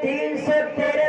313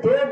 2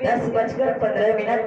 10:15।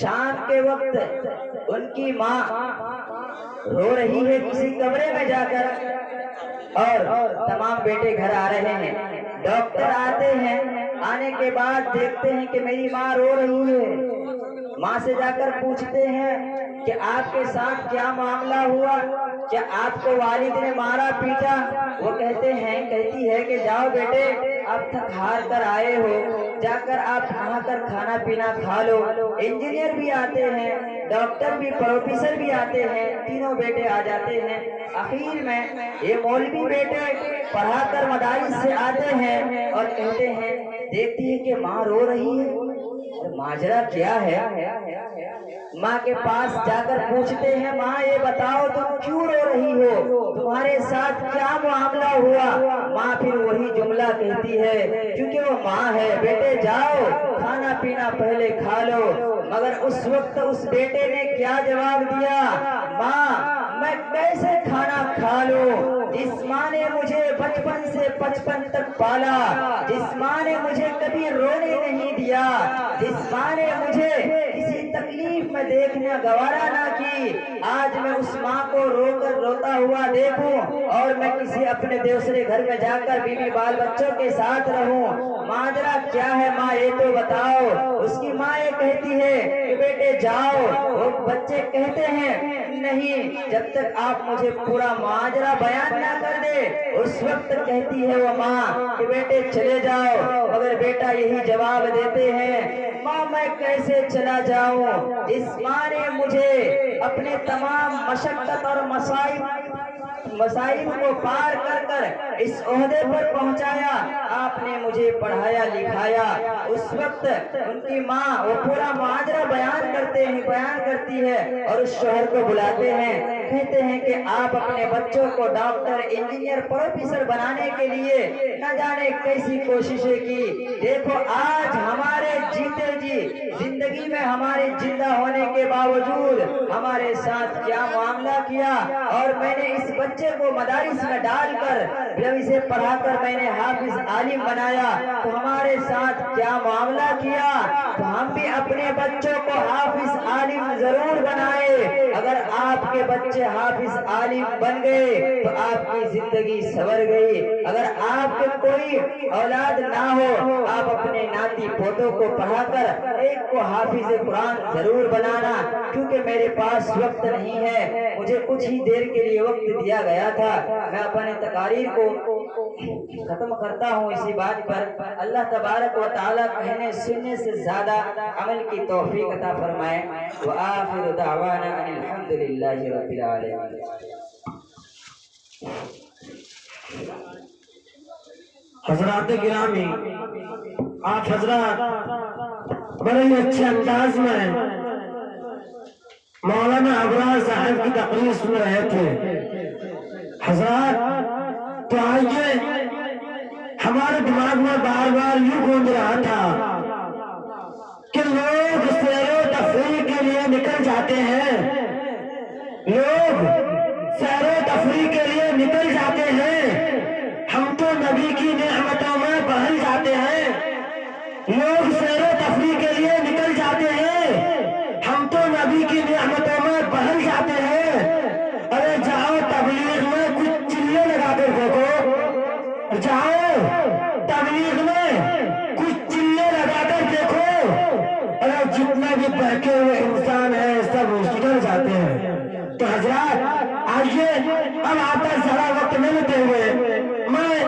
شام کے وقت ان کی ماں رو رہی ہے کسی کمرے میں جا کر، اور تمام بیٹے گھر آ رہے ہیں۔ ڈاکٹر آتے ہیں، آنے کے بعد دیکھتے ہیں کہ میری ماں رو رہی ہے۔ ماں سے جا کر پوچھتے ہیں کہ آپ کے ساتھ کیا معاملہ ہوا، کیا آپ کو والد نے مارا پیٹا؟ وہ کہتی ہے کہ جاؤ بیٹے، آپ تھک ہار کر آئے ہو، جا کر آپ نہا کر کھانا پینا کھا لو۔ انجینئر بھی آتے ہیں، ڈاکٹر بھی، پروفیسر بھی آتے ہیں، تینوں بیٹے آ جاتے ہیں۔ آخر میں یہ مولوی بیٹے پڑھا کر مدارس سے آتے ہیں اور کہتے ہیں، دیکھتی ہے کہ ماں رو رہی ہے، ماجرا کیا ہے؟ ماں کے پاس جا کر پوچھتے ہیں، ماں یہ بتاؤ تم کیوں رو رہی ہو، تمہارے ساتھ کیا معاملہ ہوا؟ ماں پھر وہی جملہ کہتی ہے، کیونکہ وہ ماں ہے، بیٹے جاؤ کھانا پینا پہلے کھا لو۔ مگر اس وقت اس بیٹے نے کیا جواب دیا؟ ماں میں کیسے کھانا کھا لوں؟ جس ماں نے مجھے بچپن سے 55 تک پالا، جس ماں نے مجھے کبھی رونے نہیں دیا، جس ماں نے مجھے کسی تکلیف میں دیکھنا گوارا نہ کی، آج میں اس ماں کو رو کر روتا ہوا دیکھوں اور میں کسی اپنے دوسرے گھر میں جا کر بیوی بال بچوں کے ساتھ رہوں، ماجرا کیا ہے ماں یہ تو بتاؤ۔ اس کی ماں یہ کہتی ہے کہ بیٹے جاؤ۔ وہ بچے کہتے ہیں نہیں، جب تک آپ مجھے پورا ماجرا بیان نہ کر دے۔ اس وقت کہتی ہے وہ ماں کہ بیٹے چلے جاؤ، مگر بیٹا یہی جواب دیتے ہیں، ماں میں کیسے چلا جاؤں؟ جس ماں نے مجھے اپنے تمام مشقت اور مصائب کو پار کر کر اس عہدے پر پہنچایا، آپ نے مجھے پڑھایا لکھایا۔ اس وقت ان کی ماں وہ پورا ماجرا بیان کرتی ہے اور اس شوہر کو بلاتے ہیں، کہتے ہیں کہ آپ اپنے بچوں کو ڈاکٹر، انجینئر، پروفیسر بنانے کے لیے نہ جانے کیسی کوششیں کی، دیکھو آج ہمارے جیتے جی زندگی میں ہمارے زندہ ہونے کے باوجود ہمارے ساتھ کیا معاملہ کیا، اور میں نے اس بچے کو مدارس میں ڈال کر جب اسے پڑھا کر میں نے حافظ عالم بنایا تو ہمارے ساتھ کیا معاملہ کیا، تو ہم بھی اپنے بچوں کو حافظ عالم ضرور بنائے۔ اگر آپ کے بچے حافظ عالم بن گئے تو آپ کی زندگی سنور گئی، اگر آپ کے کوئی اولاد نہ ہو آپ اپنے ناتی پوتوں کو پڑھا کر ایک کو حافظ قرآن ضرور بنانا۔ کیونکہ میرے پاس وقت نہیں ہے، مجھے کچھ ہی دیر کے لیے وقت دیا گیا تھا، میں اپنے تقاریر کو ختم کرتا ہوں اسی بات پر۔ اللہ تبارک و تعالی کہنے سننے سے زیادہ عمل کی توفیق عطا فرمائے۔ وآخر دعوانا ان الحمدللہ رب العالمین۔ حضرات گرامی، آپ حضرات بڑے ہی اچھے انداز میں مولانا ابرار صاحب کی تقریر سن رہے تھے۔ حضرات تو آئیے، ہمارے دماغ میں بار بار یوں گونج رہا تھا کہ لوگ سیر و تفریح کے لیے نکل جاتے ہیں، لوگ سیر و تفریح کے لیے نکل جاتے ہیں، ہم تو نبی کی نعمتوں میں بہل جاتے ہیں۔ لوگ سیر و تفریح کے لیے نکل جاتے ہیں، ہم تو نبی کی نعمتوں میں بہل جاتے ہیں۔ ارے جاؤ تبلیغ میں کچھ چلے لگا کر دیکھو، جاؤ تبلیغ میں کچھ چلے لگا کر دیکھو، ارے جتنے بھی بہکے ہوئے انسان ہیں سب سدھر جاتے ہیں۔ تو حضرات آئیے، اب آپ کا ذرا وقت نہیں لیتے ہوئے میں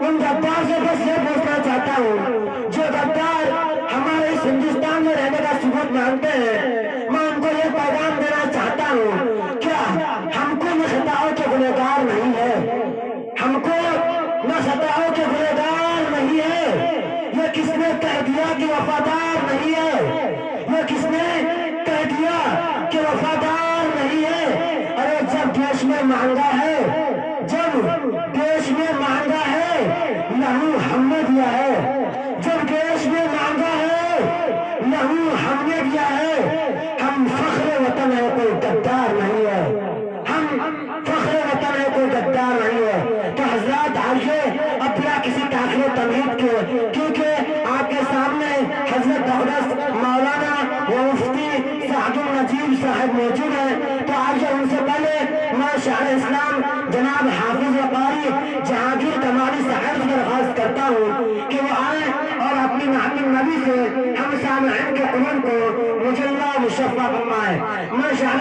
ان غدار سے بس یہ پوچھنا چاہتا ہوں جو غدار ہمارے اس ہندوستان میں رہنے کا ثبوت مانگتے ہیں، میں ان کو یہ پیغام دینا چاہتا ہوں، کیا ہم کو نشتاؤں کے گنہگار نہیں ہے؟ ہم کو نشتاؤں کے گنہگار نہیں ہے؟ یہ کس نے کہہ دیا کہ وفادار نہیں ہے؟ یہ کس نے کہہ دیا کہ وفادار نہیں ہے؟ ارے جب دیش میں مانگا ہے، جب دیش میں مانگا ہے لہو ہم نے دیا ہے، جب دیش میں مانگا ہے لہو ہم نے دیا ہے۔ ہم فخر وطن ہے، کوئی غدار نہیں ہے، ہم فخر وطن ہے، کوئی غدار نہیں ہے۔ تو حضرات آئیے اب بلا کسی تاخیر و تمہید کے، کیونکہ آپ کے سامنے حضرت اقدس مولانا و مفتی صاحب موجود ہیں، تو آج ان سے پہلے میں شاہ اسلام جناب حافظ وقاری جہانگیر کمالی صاحب سے درخواست کرتا ہوں کہ وہ آئیں اور اپنی نعت النبی سے ہم سامعین کے قلوب کو مجلہ مشفع فرمائیں۔ میں شاہ